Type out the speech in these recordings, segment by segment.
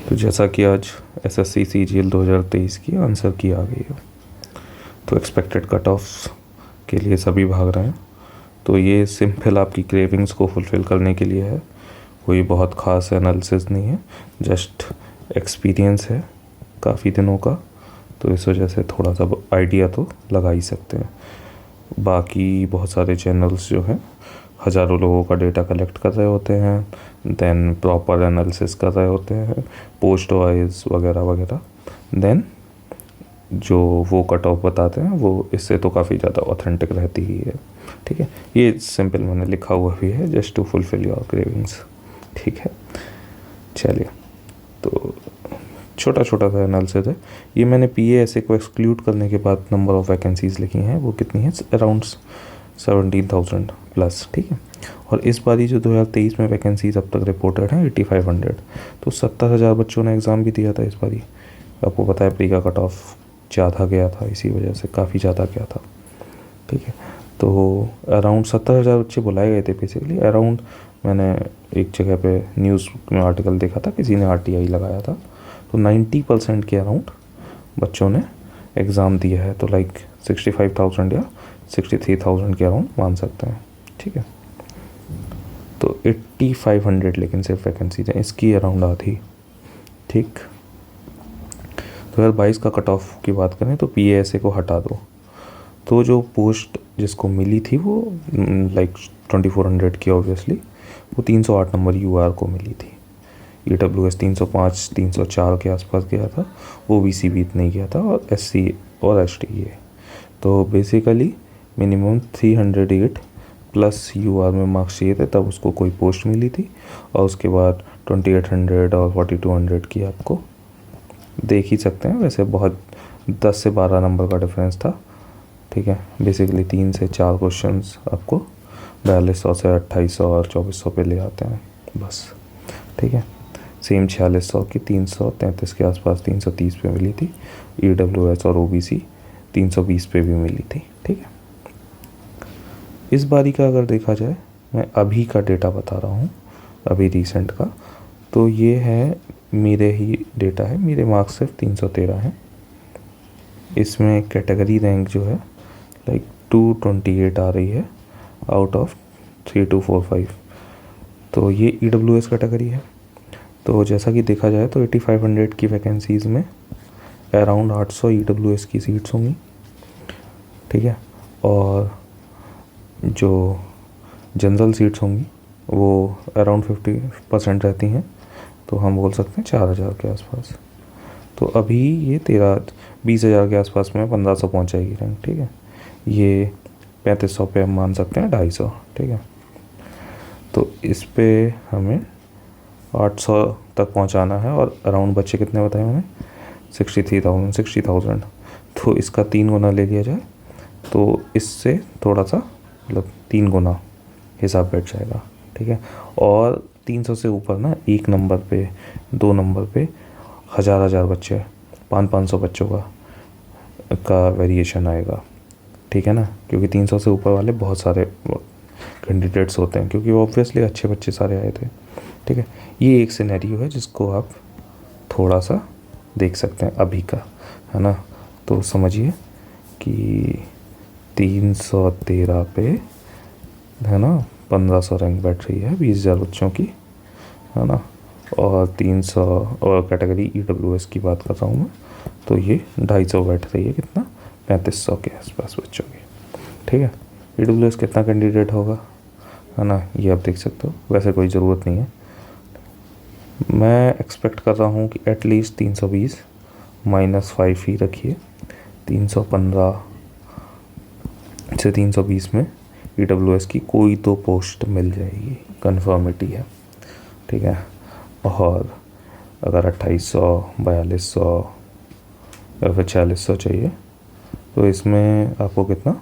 तो जैसा कि आज एसएससी सीजीएल 2023 की आंसर की आ गई है, तो एक्सपेक्टेड कट ऑफ्स के लिए सभी भाग रहे हैं। तो ये सिंपल आपकी क्रेविंग्स को फुलफ़िल करने के लिए है, कोई बहुत ख़ास एनालिसिस नहीं है, जस्ट एक्सपीरियंस है काफ़ी दिनों का, तो इस वजह से थोड़ा सा आइडिया तो लगा ही सकते हैं। बाकी बहुत सारे चैनल्स जो हैं हज़ारों लोगों का डेटा कलेक्ट कर रहे होते हैं, देन प्रॉपर एनालिसिस कर रहे होते हैं, पोस्ट वाइज वगैरह वगैरह, देन जो वो कट ऑफ बताते हैं वो इससे तो काफ़ी ज़्यादा ऑथेंटिक रहती ही है। ठीक है, ये सिंपल मैंने लिखा हुआ भी है, just to fulfil your cravings. ठीक है, चलिए, तो छोटा छोटा सा एनालिसिस है ये। मैंने PASA को एक्सक्लूड करने के बाद नंबर ऑफ़ वैकेंसीज़ लिखी हैं, वो कितनी है, अराउंड 17,000 प्लस। ठीक है, और इस बारी जो 2023 में वैकेंसीज अब तक रिपोर्टेड हैं 8500, तो 70,000 बच्चों ने एग्ज़ाम भी दिया था इस बारी। आपको पता है प्री का कट ऑफ ज़्यादा गया था, इसी वजह से काफ़ी ज़्यादा गया था। ठीक है, तो अराउंड 70,000 बच्चे बुलाए गए थे बेसिकली। अराउंड मैंने एक जगह पे न्यूज़ में आर्टिकल देखा था, किसी ने RTI लगाया था, तो 90% के अराउंड बच्चों ने एग्ज़ाम दिया है। तो लाइक 65,000 या 63,000 के अराउंड मान सकते हैं। ठीक है, तो 8500 लेकिन सिर्फ वैकेंसीज हैं, इसकी अराउंड आधी। ठीक, 2022 का कट ऑफ की बात करें तो PASA को हटा दो, तो जो पोस्ट जिसको मिली थी वो लाइक 2400 की, ऑब्वियसली वो 308 नंबर UR को मिली थी। EWS 305 304 के आसपास गया था, OBC भी इतना ही गया था, और SC और ST ये। तो बेसिकली मिनिमम 308 प्लस UR में मार्क्स चाहिए थे, तब उसको कोई पोस्ट मिली थी। और उसके बाद 2800 और 4200 की आपको देख ही सकते हैं, वैसे बहुत 10 से 12 नंबर का डिफरेंस था। ठीक है, बेसिकली 3 से 4 क्वेश्चंस आपको 4200 से 2800 और 2400 पे ले आते हैं बस। ठीक है, सेम 4600 की 333 के आसपास 330 पे मिली थी। EWS और OBC 320 पे भी मिली थी। ठीक है, इस बारी का अगर देखा जाए, मैं अभी का डेटा बता रहा हूँ, अभी रिसेंट का, तो ये है मेरे ही डेटा है, मेरे मार्क्स सिर्फ 313 हैं। इसमें कैटेगरी रैंक जो है लाइक 228 आ रही है आउट ऑफ 3245, तो ये EWS कैटेगरी है। तो जैसा कि देखा जाए तो 8500 की वैकेंसीज़ में अराउंड 800 EWS की सीट्स होंगी। ठीक है, और जो जनरल सीट्स होंगी वो अराउंड 50% रहती हैं, तो हम बोल सकते हैं 4000 के आसपास। तो अभी ये 20,000 के आसपास में 1500 पहुँच जाएगी रैंक। ठीक है, ये 3500 पे हम मान सकते हैं 250। ठीक है, तो इस पे हमें 800 तक पहुंचाना है, और अराउंड बच्चे कितने बताए मैंने, 60,000। तो इसका 3 गुना ले लिया जाए तो इससे थोड़ा सा मतलब 3 गुना हिसाब बैठ जाएगा। ठीक है, और 300 से ऊपर ना, 1 नंबर पे 2 नंबर पे हज़ार बच्चे, 500 बच्चों का वेरिएशन आएगा। ठीक है ना, क्योंकि 300 से ऊपर वाले बहुत सारे कैंडिडेट्स होते हैं, क्योंकि ऑब्वियसली अच्छे बच्चे सारे आए थे। ठीक है, ये एक सिनेरियो है जिसको आप थोड़ा सा देख सकते हैं अभी का, है ना। तो समझिए कि 313 पे, है ना, 1500 रैंक बैठ रही है 20,000 बच्चों की, है ना, और 300, और कैटेगरी EWS की बात कर रहा हूँ मैं, तो ये 250 बैठ रही है, कितना, 3500 के आसपास बच्चों की। ठीक है, EWS कितना कैंडिडेट होगा, है ना, ये आप देख सकते हो। वैसे कोई ज़रूरत नहीं है, मैं एक्सपेक्ट कर रहा हूँ कि एटलीस्ट 320 -5 ही रखिए, 315 से 320 में EWS की कोई तो पोस्ट मिल जाएगी, कन्फर्मिटी है। ठीक है, और अगर 2800, 4200 या फिर 4600 चाहिए, तो इसमें आपको कितना,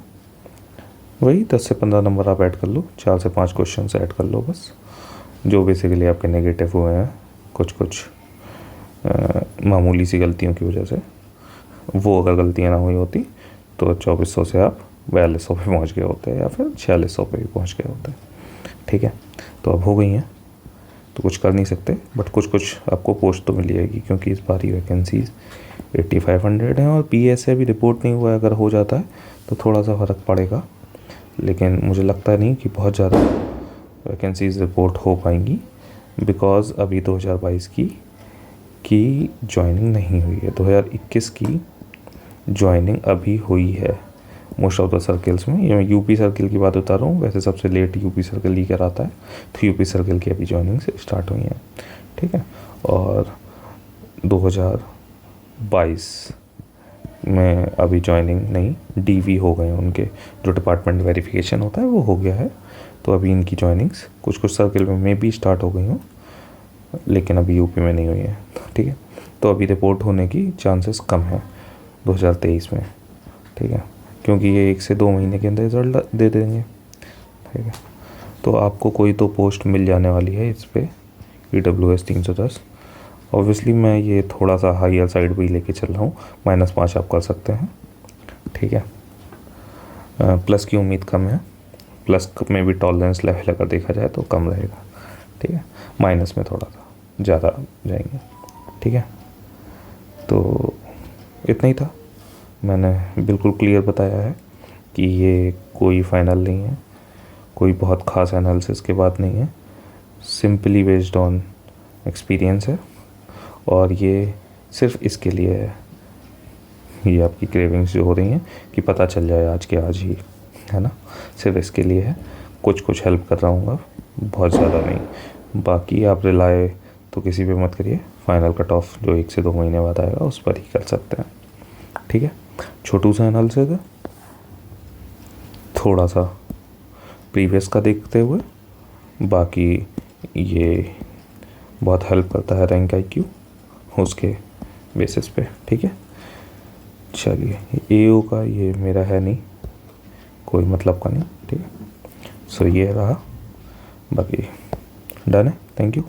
वही 10 से 15 नंबर आप ऐड कर लो, 4 से 5 क्वेश्चन ऐड कर लो बस, जो बेसिकली आपके नेगेटिव हुए हैं कुछ मामूली सी गलतियों की वजह से। वो अगर गलतियाँ ना हुई होती तो 2400 से आप 4200 पे पहुँच गए होते हैं, या फिर 4600 पे भी पहुँच गए होते हैं। ठीक है, तो अब हो गई हैं तो कुछ कर नहीं सकते, बट कुछ कुछ आपको पोस्ट तो मिल जाएगी, क्योंकि इस बार ही वैकेंसीज 8500 हैं और PSA अभी रिपोर्ट नहीं हुआ है। अगर हो जाता है तो थोड़ा सा फ़र्क पड़ेगा, लेकिन मुझे लगता नहीं कि बहुत ज़्यादा वैकेंसीज रिपोर्ट हो पाएंगी, बिकॉज़ अभी 2022 की जॉइनिंग नहीं हुई है। 2021 की जॉइनिंग अभी हुई है मोस्ट ऑफ द सर्कल्स में। ये मैं यूपी सर्कल की बात बता रहा हूँ, वैसे सबसे लेट यूपी सर्कल ही कराता है, तो यूपी सर्कल की अभी जॉइनिंग से स्टार्ट हुई है, ठीक है। और 2022 में अभी जॉइनिंग नहीं, DV हो गए उनके, जो डिपार्टमेंट वेरिफिकेशन होता है वो हो गया है। तो अभी इनकी जॉइनिंग्स कुछ कुछ सर्कल में भी स्टार्ट हो गई हूँ, लेकिन अभी यूपी में नहीं हुई है, ठीक है। तो अभी रिपोर्ट होने की चांसेस कम है 2023 में, ठीक है, क्योंकि ये 1 से 2 महीने के अंदर रिज़ल्ट दे देंगे, ठीक है। तो आपको कोई तो पोस्ट मिल जाने वाली है इस पर, EWS 310। ऑब्वियसली मैं ये थोड़ा सा हायर साइड भी लेके चल रहा हूँ, -5 आप कर सकते हैं, ठीक है। प्लस की उम्मीद कम है, प्लस में भी टॉलरेंस लेवल अगर देखा जाए तो कम रहेगा, ठीक है। माइनस में थोड़ा सा ज़्यादा जाएंगे, ठीक है। तो इतना ही था, मैंने बिल्कुल क्लियर बताया है कि ये कोई फाइनल नहीं है, कोई बहुत ख़ास एनालिसिस की बात नहीं है, सिंपली बेस्ड ऑन एक्सपीरियंस है। और ये सिर्फ इसके लिए है, ये आपकी क्रेविंग्स जो हो रही हैं कि पता चल जाए आज के आज ही, है ना, सिर्फ इसके लिए है। कुछ कुछ हेल्प कर रहा हूँ, बहुत ज़्यादा नहीं। बाकी आप रिलाय तो किसी पे मत करिए, फाइनल कट ऑफ जो 1 से 2 महीने बाद आएगा उस पर ही कर सकते हैं, ठीक है। छोटू सा एनालिसिस है, थोड़ा सा प्रीवियस का देखते हुए, बाकी ये बहुत हेल्प करता है रैंक IQ उसके बेसिस पे, ठीक है। चलिए, AO का ये मेरा है नहीं, कोई मतलब का नहीं, ठीक है। सो ये रहा, बाकी डन है, थैंक यू।